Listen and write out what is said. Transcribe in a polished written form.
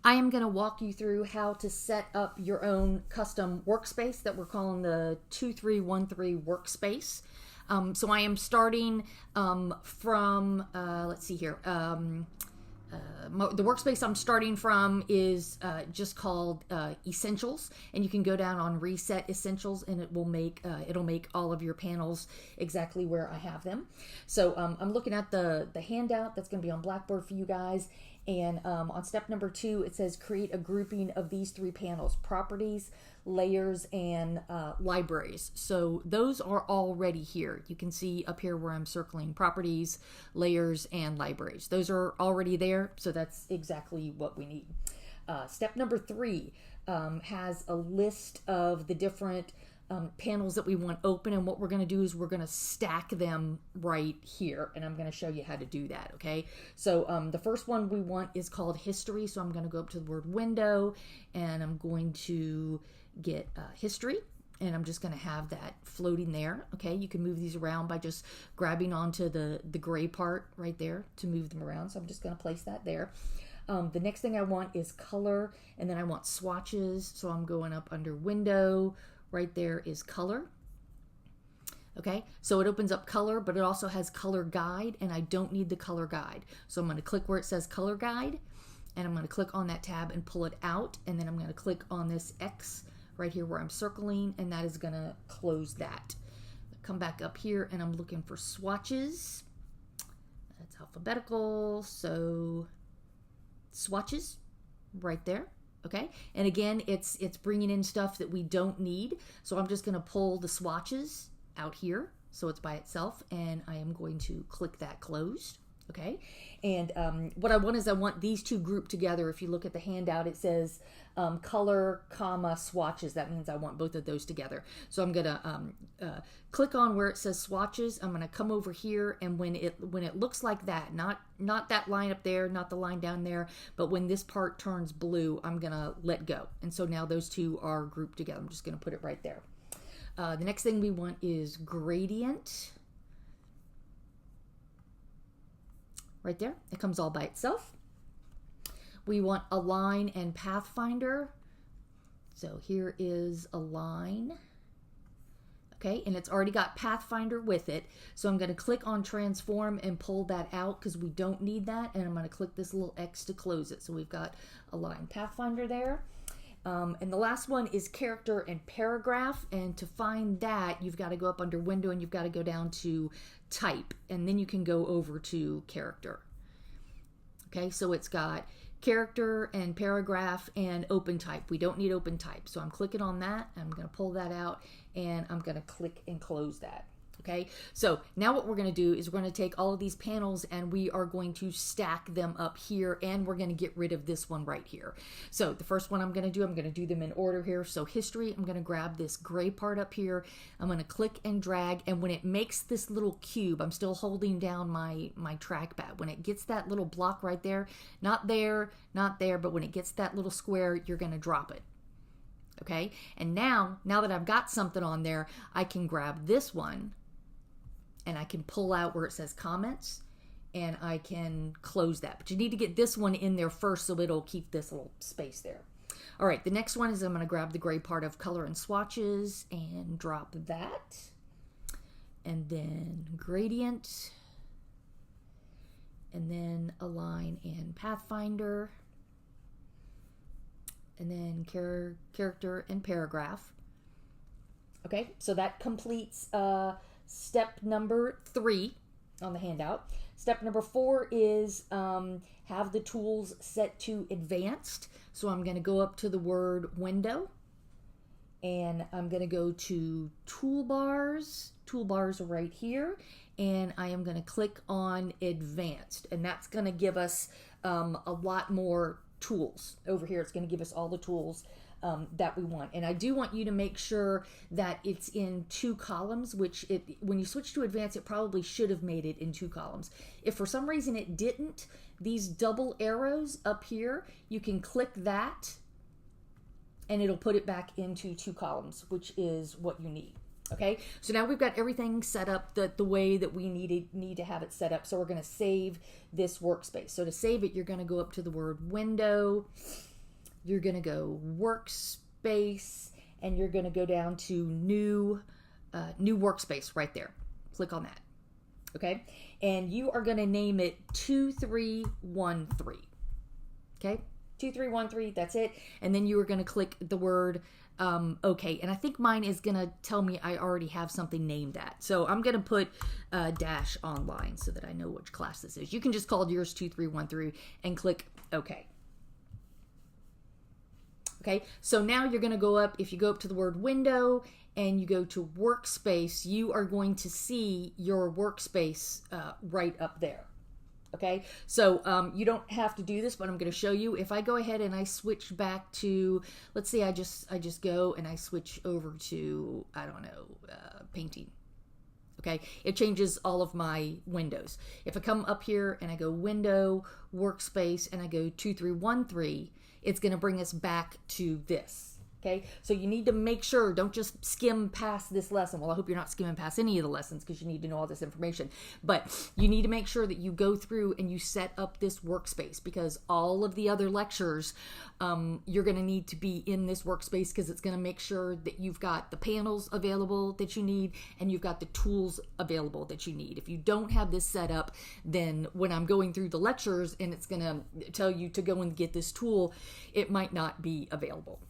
I am going to walk you through how to set up your own custom workspace that we're calling the 2313 workspace. So I am starting from, let's see here. The workspace I'm starting from is just called Essentials, and you can go down on Reset Essentials, and it'll make all of your panels exactly where I have them. So I'm looking at the handout that's going to be on Blackboard for you guys, and on step number 2 it says create a grouping of these 3 panels: properties, layers, and libraries. So those are already here. You can see up here where I'm circling properties, layers, and libraries. Those are already there, so that's exactly what we need. Step number 3 has a list of the different panels that we want open, and what we're going to do is we're going to stack them right here, and I'm going to show you how to do that. Okay, so the first one we want is called history, so I'm going to go up to the word window, and I'm going to get history, and I'm just going to have that floating there. Okay, you can move these around by just grabbing onto the gray part right there to move them around, so I'm just going to place that there. The next thing I want is color, and then I want swatches, so I'm going up under window. Right there is color. Okay, so it opens up color, but it also has color guide, and I don't need the color guide. So I'm going to click where it says color guide, and I'm going to click on that tab and pull it out, and then I'm going to click on this X right here where I'm circling, and that is going to close that. Come back up here, and I'm looking for swatches. That's alphabetical, so swatches right there. Okay, and again, it's bringing in stuff that we don't need, so I'm just going to pull the swatches out here so it's by itself, and I am going to click that closed. Okay, and what I want is I want these two grouped together. If you look at the handout, it says color, comma, swatches. That means I want both of those together. So I'm gonna click on where it says swatches. I'm gonna come over here, and when it looks like that, not that line up there, not the line down there, but when this part turns blue, I'm gonna let go. And so now those two are grouped together. I'm just gonna put it right there. The next thing we want is gradient. Right there, it comes all by itself. We want align and pathfinder. So here is align. Okay, and it's already got pathfinder with it. So I'm going to click on transform and pull that out because we don't need that. And I'm going to click this little X to close it. So we've got align pathfinder there. And the last one is character and paragraph, and to find that you've got to go up under window and you've got to go down to type, and then you can go over to character. Okay, so it's got character and paragraph and open type. We don't need open type, so I'm clicking on that. I'm going to pull that out, and I'm going to click and close that. Okay, so now what we're going to do is we're going to take all of these panels and we are going to stack them up here, and we're going to get rid of this one right here. So the first one I'm going to do them in order here. So history, I'm going to grab this gray part up here. I'm going to click and drag, and when it makes this little cube, I'm still holding down my trackpad. When it gets that little block right there, not there, but when it gets that little square, you're going to drop it. Okay, and now that I've got something on there, I can grab this one, and I can pull out where it says comments, and I can close that. But you need to get this one in there first so it'll keep this little space there. All right, the next one is I'm going to grab the gray part of color and swatches and drop that. And then gradient. And then align and pathfinder. And then character and paragraph. Okay, so that completes step number 3 on the handout. Step number 4 is have the tools set to advanced. So I'm going to go up to the word window, and I'm going to go to toolbars. Toolbars are right here, and I am going to click on advanced, and that's going to give us a lot more tools. Over here, it's going to give us all the tools that we want. And I do want you to make sure that it's in 2 columns, which when you switch to advanced, it probably should have made it in 2 columns. If for some reason it didn't, these double arrows up here, you can click that and it'll put it back into 2 columns, which is what you need. Okay, so now we've got everything set up the way that we need to have it set up. So we're going to save this workspace. So to save it, you're going to go up to the word window, you're going to go Workspace, and you're going to go down to new workspace right there. Click on that. Okay. And you are going to name it 2313. Okay. 2313. That's it. And then you are going to click the word okay. And I think mine is going to tell me I already have something named that. So I'm going to put dash online so that I know which class this is. You can just call yours 2313 and click okay. Okay, so now you're going to go up, if you go up to the word window and you go to workspace, you are going to see your workspace right up there. Okay, so you don't have to do this, but I'm going to show you. If I go ahead and I switch back to, let's say I just go and I switch over to, I don't know, painting. Okay, it changes all of my windows. If I come up here and I go window, workspace, and I go 2313, it's going to bring us back to this. Okay, so you need to make sure, don't just skim past this lesson. Well, I hope you're not skimming past any of the lessons because you need to know all this information. But you need to make sure that you go through and you set up this workspace, because all of the other lectures, you're going to need to be in this workspace, because it's going to make sure that you've got the panels available that you need and you've got the tools available that you need. If you don't have this set up, then when I'm going through the lectures and it's going to tell you to go and get this tool, it might not be available.